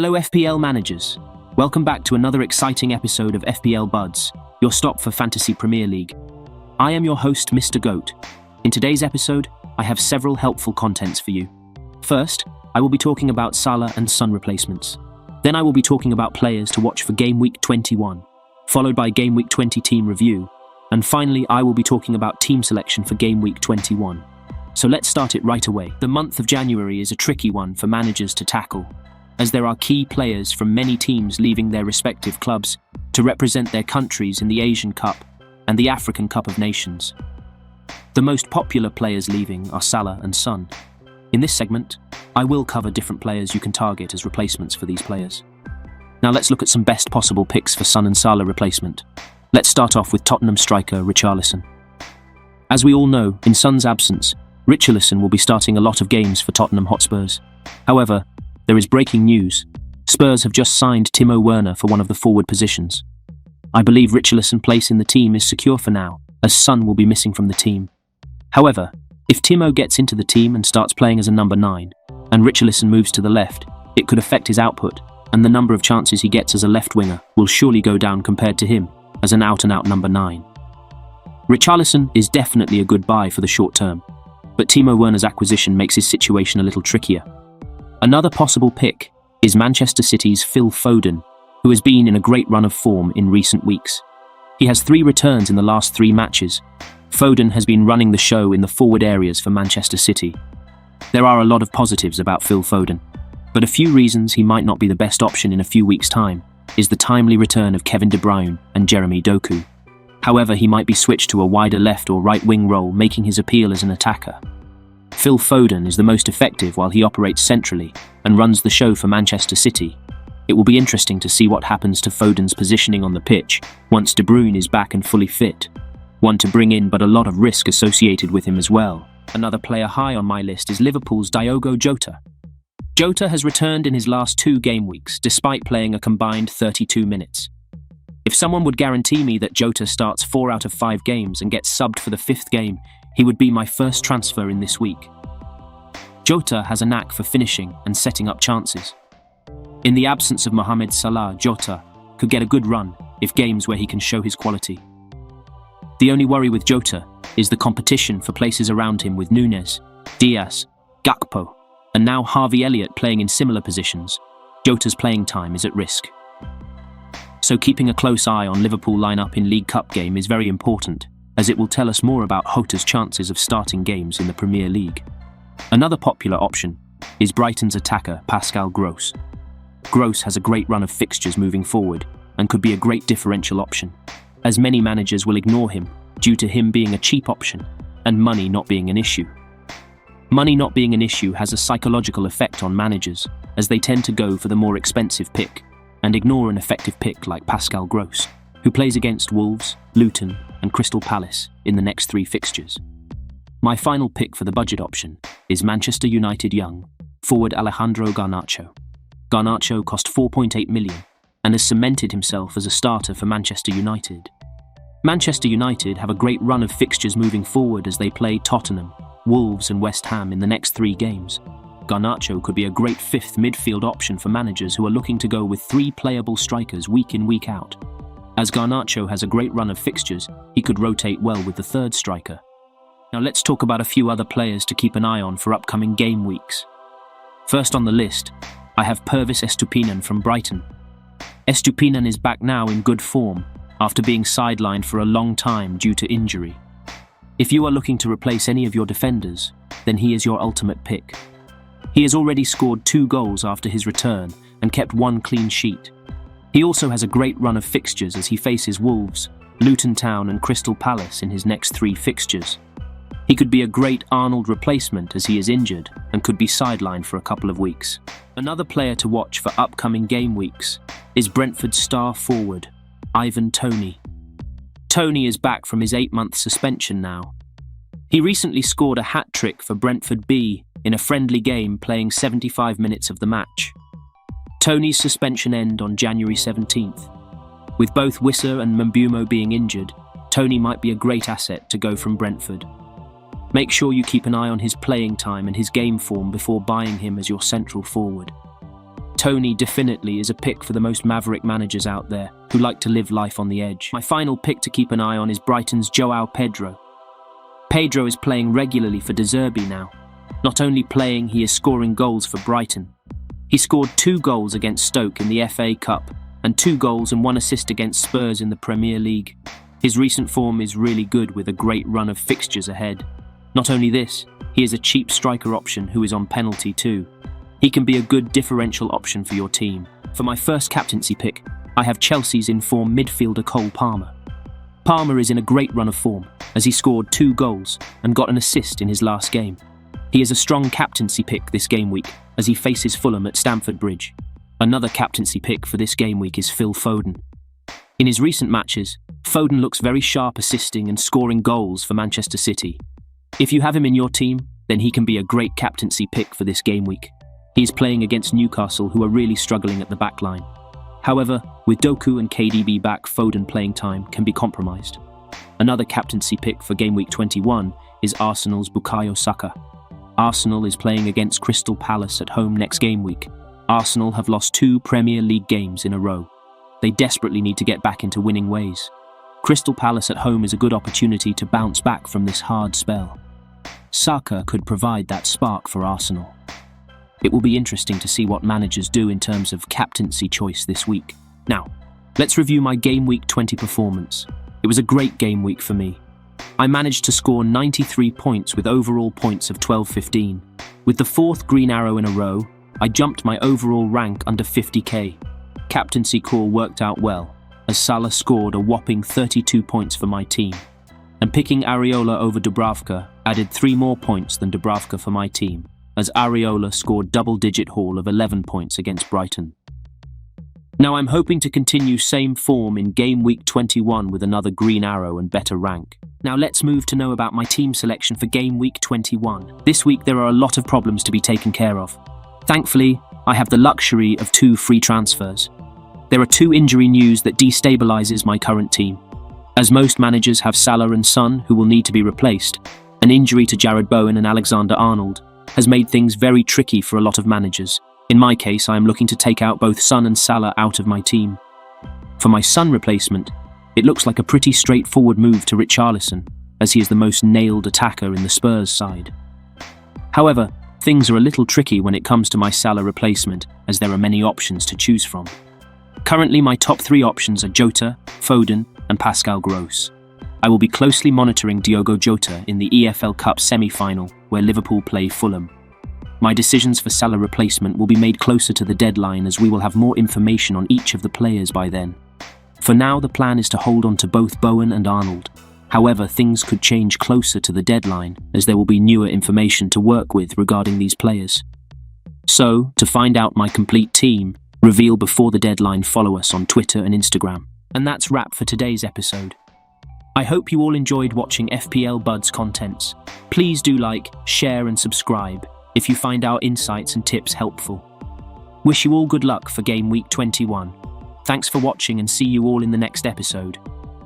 Hello FPL managers. Welcome back to another exciting episode of FPL Buds, your stop for Fantasy Premier League. I am your host, Mr. Goat. In today's episode, I have several helpful contents for you. First, I will be talking about Salah and Son replacements. Then I will be talking about players to watch for Game Week 21, followed by Game Week 20 team review, and finally I will be talking about team selection for Game Week 21. So let's start it right away. The month of January is a tricky one for managers to tackle, as there are key players from many teams leaving their respective clubs to represent their countries in the Asian Cup and the African Cup of Nations. The most popular players leaving are Salah and Son. In this segment, I will cover different players you can target as replacements for these players. Now let's look at some best possible picks for Son and Salah replacement. Let's start off with Tottenham striker Richarlison. As we all know, in Son's absence, Richarlison will be starting a lot of games for Tottenham Hotspurs. However, there is breaking news. Spurs have just signed Timo Werner for one of the forward positions. I believe Richarlison's place in the team is secure for now, as Son will be missing from the team. However, if Timo gets into the team and starts playing as a number 9, and Richarlison moves to the left, it could affect his output, and the number of chances he gets as a left winger will surely go down compared to him as an out-and-out number 9. Richarlison is definitely a good buy for the short term, but Timo Werner's acquisition makes his situation a little trickier. Another possible pick is Manchester City's Phil Foden, who has been in a great run of form in recent weeks. He has 3 returns in the last 3 matches. Foden has been running the show in the forward areas for Manchester City. There are a lot of positives about Phil Foden, but a few reasons he might not be the best option in a few weeks' time is the timely return of Kevin De Bruyne and Jeremy Doku. However, he might be switched to a wider left or right wing role, making his appeal as an attacker. Phil Foden is the most effective while he operates centrally and runs the show for Manchester City. It will be interesting to see what happens to Foden's positioning on the pitch once De Bruyne is back and fully fit. One to bring in, but a lot of risk associated with him as well. Another player high on my list is Liverpool's Diogo Jota. Jota has returned in his last 2 game weeks despite playing a combined 32 minutes. If someone would guarantee me that Jota starts 4 out of 5 games and gets subbed for the 5th game, he would be my first transfer in this week. Jota has a knack for finishing and setting up chances. In the absence of Mohamed Salah, Jota could get a good run if games where he can show his quality. The only worry with Jota is the competition for places around him with Núñez, Diaz, Gakpo, and now Harvey Elliott playing in similar positions. Jota's playing time is at risk. So keeping a close eye on Liverpool lineup in League Cup game is very important, as it will tell us more about Jota's chances of starting games in the Premier League. Another popular option is Brighton's attacker Pascal Gross. Gross has a great run of fixtures moving forward and could be a great differential option, as many managers will ignore him due to him being a cheap option and money not being an issue. Money not being an issue has a psychological effect on managers, as they tend to go for the more expensive pick and ignore an effective pick like Pascal Gross, who plays against Wolves, Luton and Crystal Palace in the next 3 fixtures. My final pick for the budget option is Manchester United young forward Alejandro Garnacho. Garnacho cost 4.8 million and has cemented himself as a starter for Manchester United. Manchester United have a great run of fixtures moving forward as they play Tottenham, Wolves and West Ham in the next 3 games. Garnacho could be a great 5th midfield option for managers who are looking to go with 3 playable strikers week in, week out. As Garnacho has a great run of fixtures, he could rotate well with the 3rd striker. Now let's talk about a few other players to keep an eye on for upcoming game weeks. First on the list, I have Pervis Estupiñán from Brighton. Estupiñán is back now in good form after being sidelined for a long time due to injury. If you are looking to replace any of your defenders, then he is your ultimate pick. He has already scored 2 goals after his return and kept 1 clean sheet. He also has a great run of fixtures as he faces Wolves, Luton Town and Crystal Palace in his next 3 fixtures. He could be a great Arnold replacement as he is injured and could be sidelined for a couple of weeks. Another player to watch for upcoming game weeks is Brentford's star forward, Ivan Toney. Toney is back from his 8-month suspension now. He recently scored a hat-trick for Brentford B in a friendly game playing 75 minutes of the match. Toney's suspension end on January 17th. With both Wissa and Mbeumo being injured, Toney might be a great asset to go from Brentford. Make sure you keep an eye on his playing time and his game form before buying him as your central forward. Tony definitely is a pick for the most maverick managers out there who like to live life on the edge. My final pick to keep an eye on is Brighton's João Pedro. Pedro is playing regularly for De Zerbi now. Not only playing, he is scoring goals for Brighton. He scored 2 goals against Stoke in the FA Cup and 2 goals and 1 assist against Spurs in the Premier League. His recent form is really good with a great run of fixtures ahead. Not only this, he is a cheap striker option who is on penalty too. He can be a good differential option for your team. For my first captaincy pick, I have Chelsea's in-form midfielder Cole Palmer. Palmer is in a great run of form, as he scored 2 goals and got an assist in his last game. He is a strong captaincy pick this game week, as he faces Fulham at Stamford Bridge. Another captaincy pick for this game week is Phil Foden. In his recent matches, Foden looks very sharp assisting and scoring goals for Manchester City. If you have him in your team, then he can be a great captaincy pick for this game week. He is playing against Newcastle, who are really struggling at the back line. However, with Doku and KDB back, Foden playing time can be compromised. Another captaincy pick for game week 21 is Arsenal's Bukayo Saka. Arsenal is playing against Crystal Palace at home next game week. Arsenal have lost 2 Premier League games in a row. They desperately need to get back into winning ways. Crystal Palace at home is a good opportunity to bounce back from this hard spell. Saka could provide that spark for Arsenal. It will be interesting to see what managers do in terms of captaincy choice this week. Now, let's review my game week 20 performance. It was a great game week for me. I managed to score 93 points with overall points of 12-15. With the 4th green arrow in a row, I jumped my overall rank under 50k. Captaincy call worked out well, as Salah scored a whopping 32 points for my team. And picking Areola over Dubravka added 3 more points than Dubravka for my team, as Areola scored double-digit haul of 11 points against Brighton. Now I'm hoping to continue same form in game week 21 with another green arrow and better rank. Now let's move to know about my team selection for game week 21. This week there are a lot of problems to be taken care of. Thankfully, I have the luxury of 2 free transfers. There are 2 injury news that destabilizes my current team. As most managers have Salah and Son who will need to be replaced, an injury to Jared Bowen and Alexander-Arnold has made things very tricky for a lot of managers. In my case, I am looking to take out both Son and Salah out of my team. For my Son replacement, it looks like a pretty straightforward move to Richarlison, as he is the most nailed attacker in the Spurs side. However, things are a little tricky when it comes to my Salah replacement, as there are many options to choose from. Currently, my top 3 options are Jota, Foden, and Pascal Gross. I will be closely monitoring Diogo Jota in the EFL Cup semi-final, where Liverpool play Fulham. My decisions for Salah replacement will be made closer to the deadline, as we will have more information on each of the players by then. For now, the plan is to hold on to both Bowen and Arnold. However, things could change closer to the deadline, as there will be newer information to work with regarding these players. So, to find out my complete team, reveal before the deadline, follow us on Twitter and Instagram. And that's wrap for today's episode. I hope you all enjoyed watching FPL Buds contents. Please do like, share and subscribe if you find our insights and tips helpful. Wish you all good luck for game week 21. Thanks for watching and see you all in the next episode.